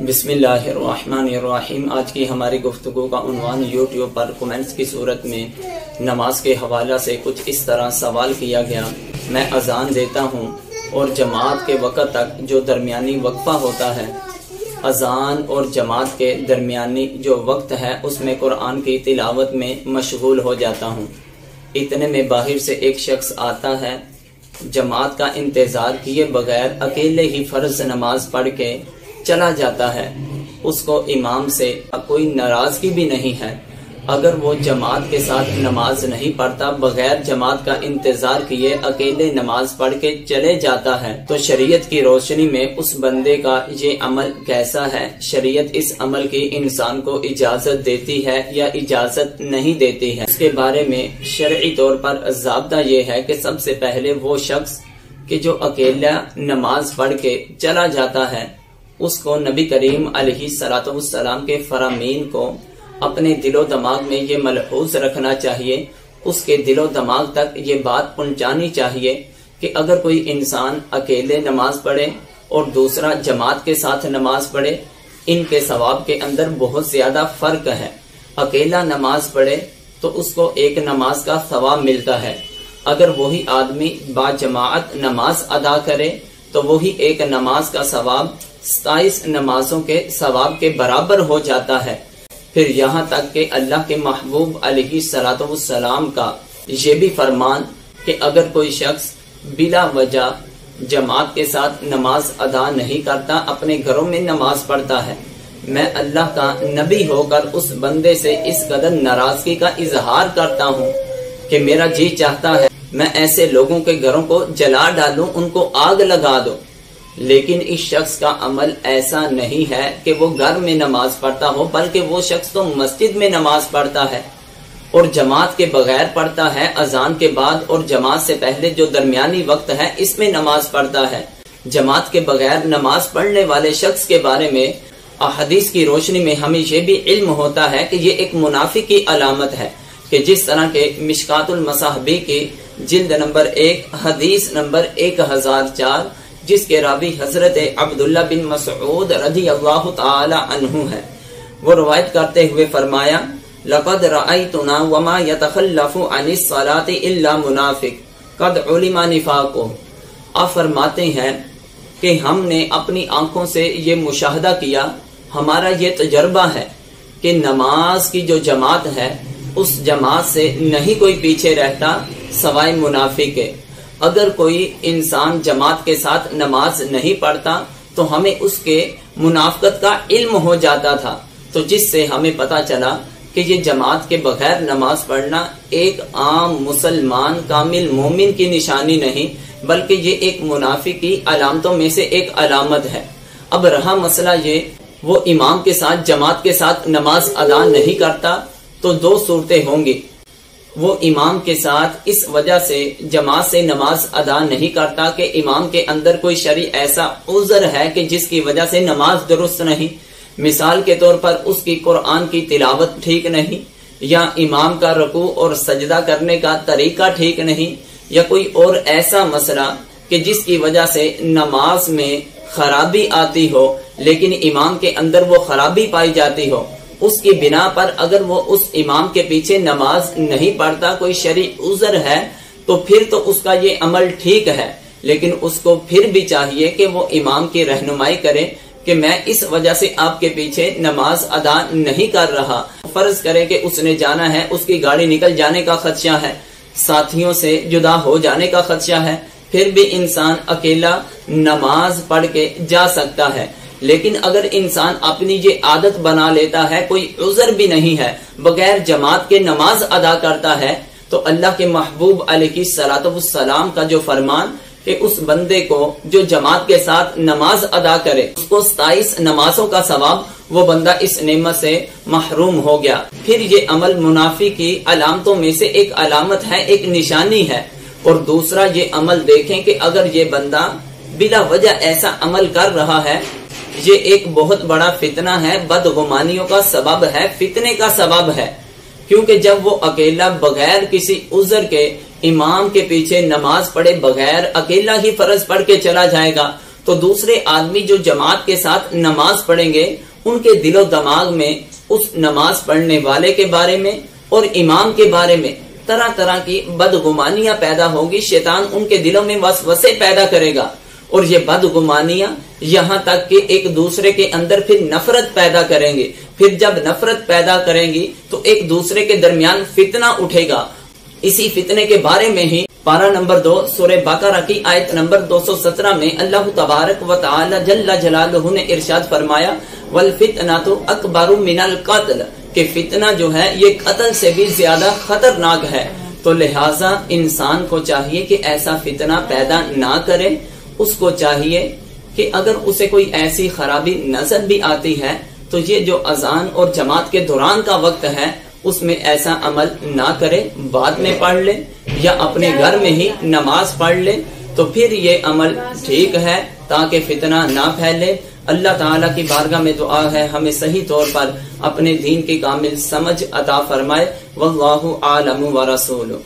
بسم اللہ الرحمن الرحیم۔ آج کی ہماری گفتگو کا عنوان یوٹیوب پر کومنٹس کی صورت میں نماز کے حوالہ سے کچھ اس طرح سوال کیا گیا: میں اذان دیتا ہوں اور جماعت کے وقت تک جو درمیانی وقفہ ہوتا ہے، اذان اور جماعت کے درمیانی جو وقت ہے اس میں قرآن کی تلاوت میں مشغول ہو جاتا ہوں۔ اتنے میں باہر سے ایک شخص آتا ہے، جماعت کا انتظار کیے بغیر اکیلے ہی فرض نماز پڑھ کے چلا جاتا ہے۔ اس کو امام سے کوئی ناراضگی بھی نہیں ہے۔ اگر وہ جماعت کے ساتھ نماز نہیں پڑھتا، بغیر جماعت کا انتظار کیے اکیلے نماز پڑھ کے چلے جاتا ہے، تو شریعت کی روشنی میں اس بندے کا یہ عمل کیسا ہے؟ شریعت اس عمل کی انسان کو اجازت دیتی ہے یا اجازت نہیں دیتی ہے؟ اس کے بارے میں شرعی طور پر ضابطہ یہ ہے کہ سب سے پہلے وہ شخص کہ جو اکیلا نماز پڑھ کے چلا جاتا ہے، اس کو نبی کریم علیہ السلام کے فرامین کو اپنے دل و دماغ میں یہ ملحوظ رکھنا چاہیے، اس کے دل و دماغ تک یہ بات پہنچانی چاہیے کہ اگر کوئی انسان اکیلے نماز پڑھے اور دوسرا جماعت کے ساتھ نماز پڑھے، ان کے ثواب کے اندر بہت زیادہ فرق ہے۔ اکیلا نماز پڑھے تو اس کو ایک نماز کا ثواب ملتا ہے، اگر وہی آدمی با جماعت نماز ادا کرے تو وہی ایک نماز کا ثواب 27 نمازوں کے ثواب کے برابر ہو جاتا ہے۔ پھر یہاں تک کہ اللہ کے محبوب علیہ السلام کا یہ بھی فرمان کہ اگر کوئی شخص بلا وجہ جماعت کے ساتھ نماز ادا نہیں کرتا، اپنے گھروں میں نماز پڑھتا ہے، میں اللہ کا نبی ہو کر اس بندے سے اس قدر ناراضگی کا اظہار کرتا ہوں کہ میرا جی چاہتا ہے میں ایسے لوگوں کے گھروں کو جلا ڈالوں، ان کو آگ لگا دوں۔ لیکن اس شخص کا عمل ایسا نہیں ہے کہ وہ گھر میں نماز پڑھتا ہو، بلکہ وہ شخص تو مسجد میں نماز پڑھتا ہے اور جماعت کے بغیر پڑھتا ہے۔ اذان کے بعد اور جماعت سے پہلے جو درمیانی وقت ہے اس میں نماز پڑھتا ہے۔ جماعت کے بغیر نماز پڑھنے والے شخص کے بارے میں احادیث کی روشنی میں ہمیں یہ بھی علم ہوتا ہے کہ یہ ایک منافق کی علامت ہے، کہ جس طرح کے مشکات المصابیح کی جلد نمبر 1 حدیث نمبر 1004 جس کے راوی حضرت عبداللہ بن مسعود رضی اللہ تعالی عنہ ہے، وہ روایت کرتے ہوئے فرمایا: لقد رأيتنا وما يتخلف عن الصلاة الا منافق قد علم نفاقه۔ آپ فرماتے ہیں کہ ہم نے اپنی آنکھوں سے یہ مشاہدہ کیا، ہمارا یہ تجربہ ہے کہ نماز کی جو جماعت ہے اس جماعت سے نہیں کوئی پیچھے رہتا سوائے منافق کے۔ اگر کوئی انسان جماعت کے ساتھ نماز نہیں پڑھتا تو ہمیں اس کے منافقت کا علم ہو جاتا تھا، تو جس سے ہمیں پتا چلا کہ یہ جماعت کے بغیر نماز پڑھنا ایک عام مسلمان کامل مومن کی نشانی نہیں، بلکہ یہ ایک منافق کی علامتوں میں سے ایک علامت ہے۔ اب رہا مسئلہ یہ، وہ امام کے ساتھ جماعت کے ساتھ نماز ادا نہیں کرتا تو دو صورتیں ہوں گی۔ وہ امام کے ساتھ اس وجہ سے جماعت سے نماز ادا نہیں کرتا کہ امام کے اندر کوئی شرعی ایسا عذر ہے کہ جس کی وجہ سے نماز درست نہیں، مثال کے طور پر اس کی قرآن کی تلاوت ٹھیک نہیں، یا امام کا رکوع اور سجدہ کرنے کا طریقہ ٹھیک نہیں، یا کوئی اور ایسا مسئلہ کہ جس کی وجہ سے نماز میں خرابی آتی ہو لیکن امام کے اندر وہ خرابی پائی جاتی ہو، اس کی بنا پر اگر وہ اس امام کے پیچھے نماز نہیں پڑھتا، کوئی شرعی عذر ہے، تو پھر تو اس کا یہ عمل ٹھیک ہے، لیکن اس کو پھر بھی چاہیے کہ وہ امام کی رہنمائی کرے کہ میں اس وجہ سے آپ کے پیچھے نماز ادا نہیں کر رہا۔ فرض کرے کہ اس نے جانا ہے، اس کی گاڑی نکل جانے کا خدشہ ہے، ساتھیوں سے جدا ہو جانے کا خدشہ ہے، پھر بھی انسان اکیلا نماز پڑھ کے جا سکتا ہے۔ لیکن اگر انسان اپنی یہ عادت بنا لیتا ہے، کوئی عذر بھی نہیں ہے، بغیر جماعت کے نماز ادا کرتا ہے، تو اللہ کے محبوب علیہ السلام کا جو فرمان کہ اس بندے کو جو جماعت کے ساتھ نماز ادا کرے اس کو 27 نمازوں کا ثواب، وہ بندہ اس نعمت سے محروم ہو گیا۔ پھر یہ عمل منافق کی علامتوں میں سے ایک علامت ہے، ایک نشانی ہے۔ اور دوسرا یہ عمل دیکھیں کہ اگر یہ بندہ بلا وجہ ایسا عمل کر رہا ہے، یہ ایک بہت بڑا فتنہ ہے، بدگمانیوں کا سبب ہے، فتنے کا سبب ہے، کیونکہ جب وہ اکیلا بغیر کسی عذر کے امام کے پیچھے نماز پڑھے بغیر اکیلا ہی فرض پڑھ کے چلا جائے گا تو دوسرے آدمی جو جماعت کے ساتھ نماز پڑھیں گے ان کے دل و دماغ میں اس نماز پڑھنے والے کے بارے میں اور امام کے بارے میں طرح طرح کی بدگمانیاں پیدا ہوگی. شیطان ان کے دلوں میں وسوسے پیدا کرے گا اور یہ بدگمانیاں یہاں تک کہ ایک دوسرے کے اندر پھر نفرت پیدا کریں گے. پھر جب نفرت پیدا کریں گی تو ایک دوسرے کے درمیان فتنہ اٹھے گا. اسی فتنے کے بارے میں ہی پارہ نمبر 2 سورہ بقرہ کی آیت نمبر 217 میں اللہ تبارک و تعالی جل جلالہ نے ارشاد فرمایا والفتنۃ اکبر من القتل کہ فتنہ جو ہے یہ قتل سے بھی زیادہ خطرناک ہے. تو لہٰذا انسان کو چاہیے کہ ایسا فتنہ پیدا نہ کرے. اس کو چاہیے کہ اگر اسے کوئی ایسی خرابی نظر بھی آتی ہے تو یہ جو اذان اور جماعت کے دوران کا وقت ہے اس میں ایسا عمل نہ کرے، بعد میں پڑھ لے یا اپنے گھر میں ہی نماز پڑھ لے تو پھر یہ عمل ٹھیک ہے تاکہ فتنہ نہ پھیلے. اللہ تعالیٰ کی بارگاہ میں دعا ہے ہمیں صحیح طور پر اپنے دین کی کامل سمجھ عطا فرمائے. واللہ عالم ورسولہ.